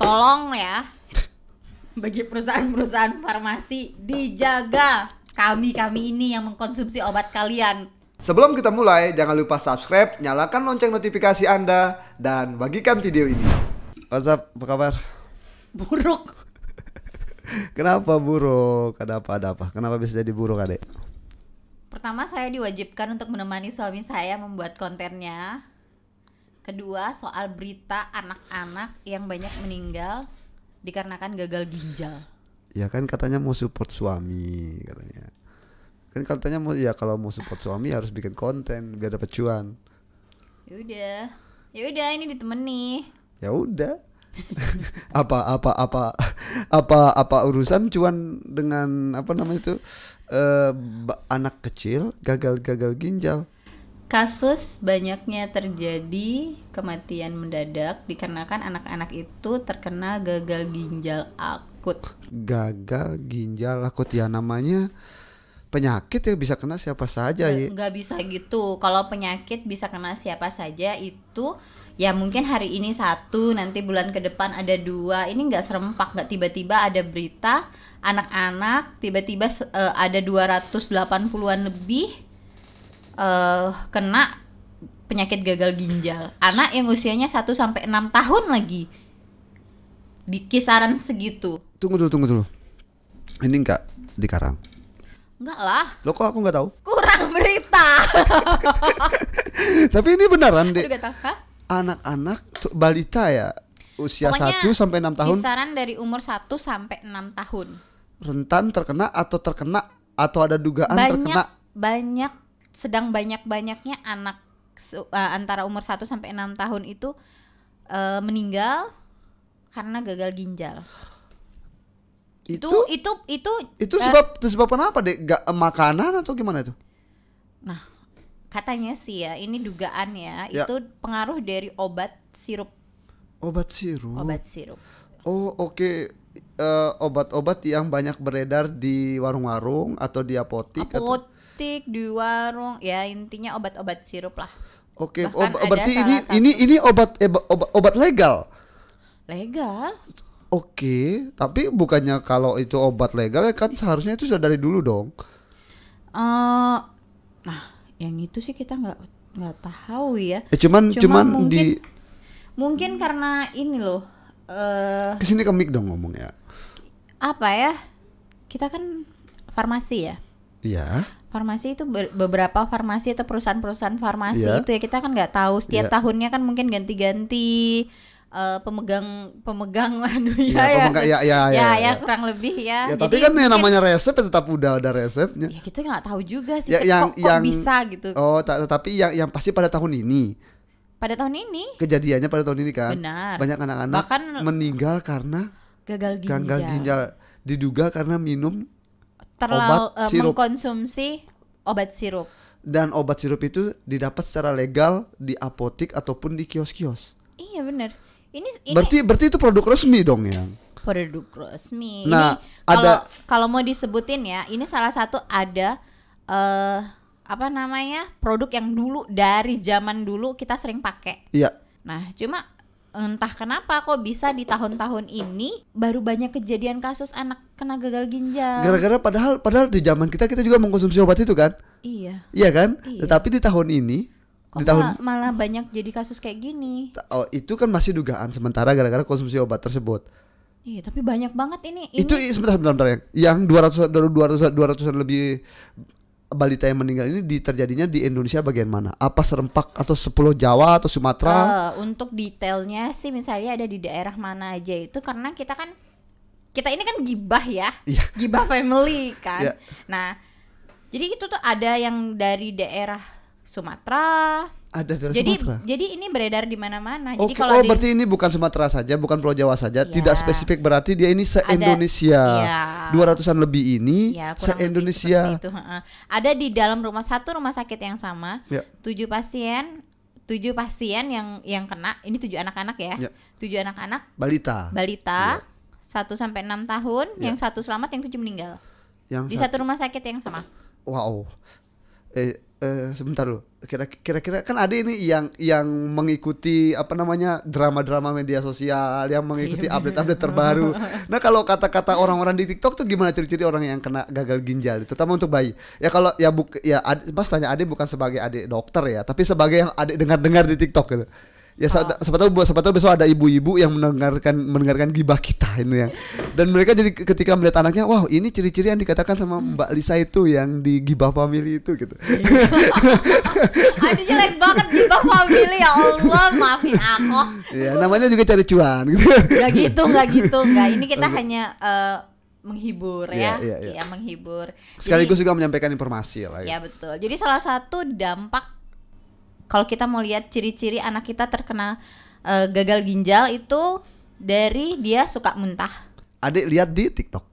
tolong ya, bagi perusahaan-perusahaan farmasi dijaga kami ini yang mengkonsumsi obat kalian. Sebelum kita mulai, jangan lupa subscribe, nyalakan lonceng notifikasi Anda, dan bagikan video ini. What's up, apa kabar? Buruk. Kenapa buruk? Ada apa? Kenapa bisa jadi buruk, adek? Pertama, saya diwajibkan untuk menemani suami saya membuat kontennya. Kedua, soal berita anak-anak yang banyak meninggal dikarenakan gagal ginjal. Ya kan katanya mau support suami katanya. Kan katanya mau, ya kalau mau support suami harus bikin konten biar dapat cuan. Ya udah ini ditemani. Ya udah. apa urusan cuan dengan apa namanya itu anak kecil gagal ginjal. Kasus banyaknya terjadi kematian mendadak dikarenakan anak-anak itu terkena gagal ginjal akut. Gagal ginjal akut ya namanya penyakit ya, bisa kena siapa saja ya. Nggak bisa gitu. Kalau penyakit bisa kena siapa saja itu. Ya mungkin hari ini satu, nanti bulan ke depan ada dua. Ini nggak serempak, nggak tiba-tiba ada berita anak-anak tiba-tiba ada 280-an lebih kena penyakit gagal ginjal. Anak yang usianya 1-6 tahun lagi. Di kisaran segitu. Tunggu dulu. Ini enggak di Karang? Enggak lah. Loh kok aku nggak tahu? Kurang berita. Tapi ini beneran deh. Aduh, gak tahu, hah? Anak-anak balita ya, usia Pokoknya 1-6 tahun. Kisaran dari umur 1-6 tahun. Rentan terkena atau ada dugaan terkena. Banyak sedang banyak-banyaknya anak antara umur 1-6 tahun itu meninggal karena gagal ginjal. Itu sebab kenapa deh? Gak makanan atau gimana itu? Nah, katanya sih ya, ini dugaan ya, Ya. itu pengaruh dari obat sirup. Obat sirup. Oh, oke. Obat-obat yang banyak beredar di warung-warung atau di apotik Di warung, ya intinya obat-obat sirup lah. Oke, Bahkan berarti ada ini obat legal. Legal? Oke, tapi bukannya kalau itu obat legal ya kan seharusnya itu sudah dari dulu dong. Nah, yang itu sih kita nggak tahu ya. Cuman mungkin karena ini loh. Kesini ke mic dong ngomongnya. Apa ya? Kita kan farmasi ya. Iya. Farmasi itu beberapa farmasi atau perusahaan-perusahaan farmasi itu ya kita kan nggak tahu setiap tahunnya kan mungkin ganti-ganti pemegang ya kurang lebih ya. Ya tapi kan yang namanya resep tetap udah ada resepnya. Ya kita nggak tahu juga sih Ya, kok bisa gitu. Oh, tapi yang pasti pada tahun ini. Pada tahun ini. Kejadiannya pada tahun ini kan. Benar. Banyak anak-anak bahkan meninggal karena gagal ginjal. Diduga karena minum terlalu mengkonsumsi obat sirup. Dan obat sirup itu didapat secara legal di apotik ataupun di kios-kios. Iya benar. Ini berarti itu produk resmi dong ya. Produk resmi. Nah, ini kalau mau disebutin ya, ini salah satu ada produk yang dulu dari zaman dulu kita sering pakai. Iya. Nah, cuma entah kenapa kok bisa di tahun-tahun ini baru banyak kejadian kasus anak kena gagal ginjal. Gara-gara padahal di zaman kita juga mengkonsumsi obat itu kan? Iya. Iya kan? Iya. Tetapi di tahun ini malah banyak jadi kasus kayak gini. Oh, itu kan masih dugaan sementara gara-gara konsumsi obat tersebut. Iya, tapi banyak banget ini. Itu sebentar yang 200-an lebih balita yang meninggal ini terjadinya di Indonesia bagian mana? Apa serempak atau Pulau Jawa atau Sumatera? Untuk detailnya sih misalnya ada di daerah mana aja itu karena kita ini kan gibah ya. Yeah. Gibah family kan. Yeah. Nah, jadi itu tuh ada yang dari daerah Sumatera. Ada dari Sumatera. Jadi ini beredar di mana-mana. Jadi kalau berarti ini bukan Sumatera saja, bukan Pulau Jawa saja, tidak spesifik berarti dia ini se-Indonesia. 200-an lebih ini se-Indonesia. Ada di dalam rumah sakit yang sama. 7 pasien yang kena. Ini 7 anak-anak ya. 7 anak-anak balita. 1-6 tahun, yang 1 selamat, yang 7 meninggal. Di satu rumah sakit yang sama. Wow. Sebentar loh. Kira-kira kan ada ini yang mengikuti apa namanya drama-drama media sosial, yang mengikuti update-update terbaru. Nah kalau kata-kata orang-orang di TikTok tuh gimana ciri-ciri orang yang kena gagal ginjal, terutama untuk bayi? Ya kalau Mas tanya adik bukan sebagai adik dokter ya, tapi sebagai yang adik dengar-dengar di TikTok gitu. Ya siapa tahu besok ada ibu-ibu yang mendengarkan gibah kita ini ya. Dan mereka jadi ketika melihat anaknya, wah ini ciri-ciri yang dikatakan sama Mbak Lisa itu yang di gibah family itu gitu. Aduh jelek banget gibah family, ya Allah maafin aku. Ya namanya juga cari cuan gitu. Gak gitu. Ini kita hanya menghibur ya. Iya. Menghibur. Sekaligus juga menyampaikan informasi lah ya. Ya betul. Jadi salah satu dampak kalau kita mau lihat ciri-ciri anak kita terkena gagal ginjal itu dari dia suka muntah. Adik lihat di TikTok.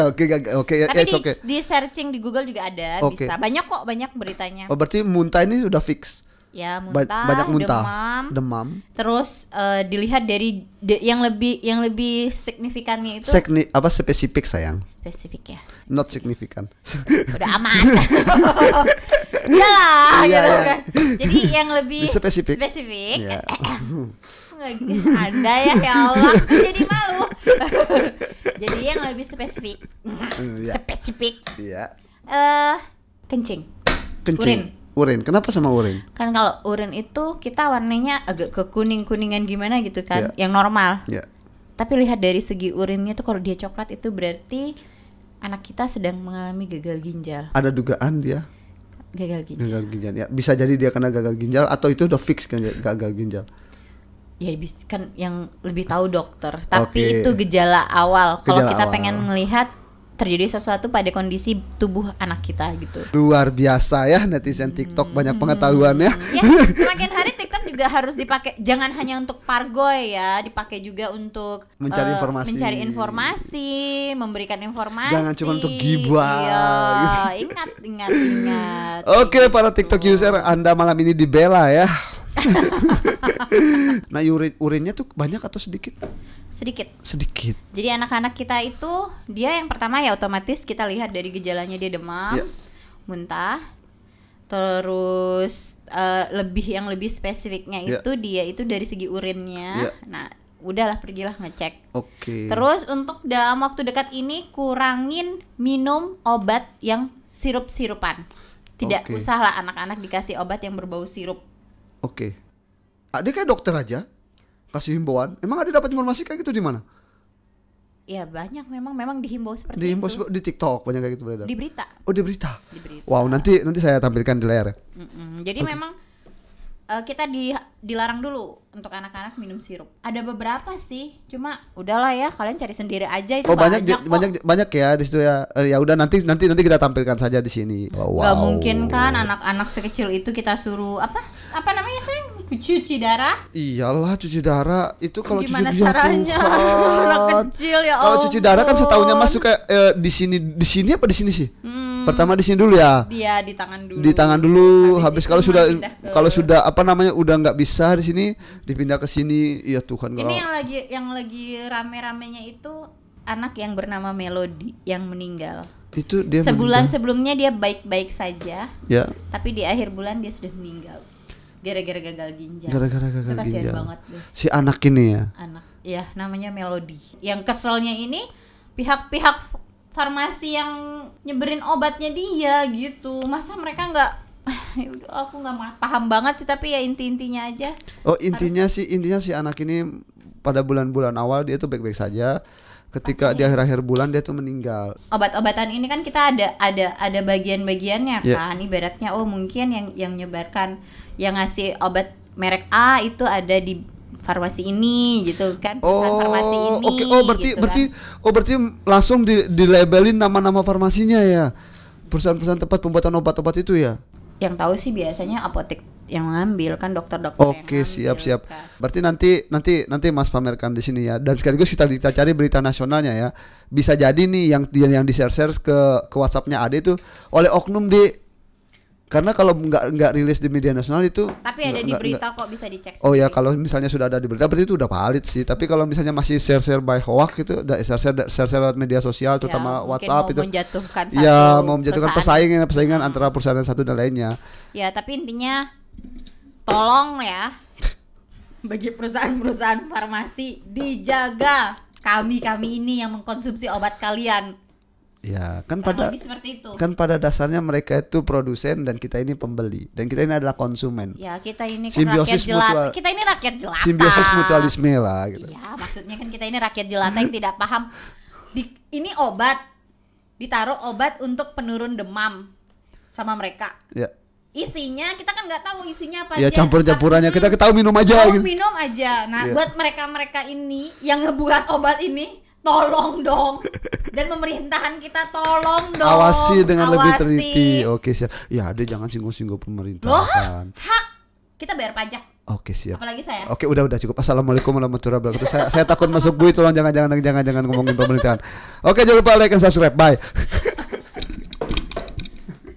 Oke. Tapi di searching di Google juga ada, bisa. Banyak beritanya. Oh berarti muntah ini udah fix. Ya muntah, banyak muntah, demam. Terus dilihat dari yang lebih signifikannya itu. Spesifik sayang. Spesifik ya. Not signifikan. Udah aman. Iyalah gitu kan. Jadi yang lebih spesifik. Ya. Anda ya Allah, aku jadi malu. Jadi yang lebih spesifik. Spesifik. Iya. Kencing. Urin. Kenapa sama urin? Kan kalau urin itu kita warnanya agak ke kuningan gimana gitu kan, yang normal. Tapi lihat dari segi urinnya tuh kalau dia coklat itu berarti anak kita sedang mengalami gagal ginjal. Ada dugaan dia gagal ginjal ya. Bisa jadi dia kena gagal ginjal atau itu udah fix kan gagal ginjal. Ya kan yang lebih tahu dokter. Tapi itu gejala awal. Kalau kita pengen melihat terjadi sesuatu pada kondisi tubuh anak kita gitu. Luar biasa ya netizen TikTok, banyak pengetahuannya. Ya, semakin hari TikTok juga harus dipakai, jangan hanya untuk pargoy ya, dipakai juga untuk mencari informasi, memberikan informasi. Jangan cuma untuk gibah. Iya, ingat. Oke, para TikTok user, Anda malam ini dibela ya. Nah, urinnya tuh banyak atau sedikit? Sedikit. Jadi anak-anak kita itu dia yang pertama ya otomatis kita lihat dari gejalanya dia demam, muntah. Terus yang lebih spesifiknya itu dia itu dari segi urinnya. Nah, udahlah pergilah ngecek. Terus untuk dalam waktu dekat ini kurangin minum obat yang sirup-sirupan. Tidak usahlah anak-anak dikasih obat yang berbau sirup. Adik kayak dokter aja kasih himbauan. Emang ada dapat informasi kayak gitu di mana? Ya banyak memang dihimbau seperti itu. Di TikTok banyak kayak gitu beredar. Di berita. Oh, di berita. Wow, nanti saya tampilkan di layar ya. Jadi memang kita dilarang dulu untuk anak-anak minum sirup. Ada beberapa sih, cuma udahlah ya kalian cari sendiri aja itu. Oh, banyak ya di situ ya. Ya udah nanti kita tampilkan saja di sini. Gak mungkin kan anak-anak sekecil itu kita suruh apa namanya sayang? Cuci darah? Iyalah cuci darah itu kalau cuci darah. Gimana caranya? Anak kecil ya Allah. Kalau cuci darah kan setahunya masuk kayak di sini apa di sini sih? Pertama di sini dulu ya. Dia di tangan dulu. Di tangan dulu. Habis kalau sudah apa namanya udah nggak bisa di sini dipindah ke sini. Ya Tuhan. Ini yang lagi rame-ramenya itu anak yang bernama Melody yang meninggal. Itu dia sebulan sebelumnya dia baik-baik saja. Ya. Tapi di akhir bulan dia sudah meninggal. Gara-gara gagal ginjal. Kasihan banget deh. Si anak ini ya. Ya namanya Melody. Yang keselnya ini pihak-pihak farmasi yang nyeberin obatnya dia gitu. Masa mereka nggak aku nggak paham banget sih, tapi ya intinya aja. Oh, intinya si anak ini pada bulan-bulan awal dia tuh baik-baik saja. Ketika di akhir-akhir bulan dia tuh meninggal. Obat-obatan ini kan kita ada bagian-bagiannya kan. Ibaratnya mungkin yang nyebarkan, yang ngasih obat merek A itu ada di farmasi ini gitu kan, perusahaan farmasi ini. Berarti langsung dilabelin nama-nama farmasinya ya. Perusahaan-perusahaan tempat pembuatan obat-obat itu ya. Yang tahu sih biasanya apotek yang ngambil kan, dokter-dokter yang ngambil. Siap. Kan. Berarti nanti Mas pamerkan di sini ya. Dan sekaligus kita cari berita nasionalnya ya. Bisa jadi nih yang di share ke WhatsApp-nya Ade itu oleh oknum di Karena kalau nggak rilis di media nasional itu. Tapi ada di berita kok, bisa dicek. Oh ya, kalau misalnya sudah ada di berita berarti itu udah valid sih. Tapi kalau misalnya masih share by hoax itu, share lewat media sosial, terutama WhatsApp itu. Mau menjatuhkan persaingan antara perusahaan yang satu dan lainnya. Ya, tapi intinya tolong ya, bagi perusahaan-perusahaan farmasi dijaga kami ini yang mengkonsumsi obat kalian. Ya, kan seperti itu. Kan pada dasarnya mereka itu produsen dan kita ini pembeli dan kita ini adalah konsumen. Ya, kita ini kan rakyat jelata. Kita ini rakyat jelata. Simbiosis mutualisme lah gitu. Ya, maksudnya kan kita ini rakyat jelata yang tidak paham. Ini obat, ditaruh obat untuk penurun demam sama mereka. Ya. Isinya kita kan nggak tahu isinya apa ya, aja. Campur-campurannya kita tahu minum aja gitu. Minum aja. Nah, buat mereka ini yang ngebuat obat ini, tolong dong. Dan pemerintahan kita tolong dong. Awasi dengan lebih teliti. Oke, siap. Ya, ada jangan singgung-singgung pemerintahan. Hak. Kita bayar pajak. Oke, siap. Apalagi saya. Oke, udah cukup. Assalamualaikum warahmatullahi wabarakatuh. Saya takut masuk bui, tolong jangan ngomongin pemerintahan. Oke, jangan lupa like and subscribe. Bye.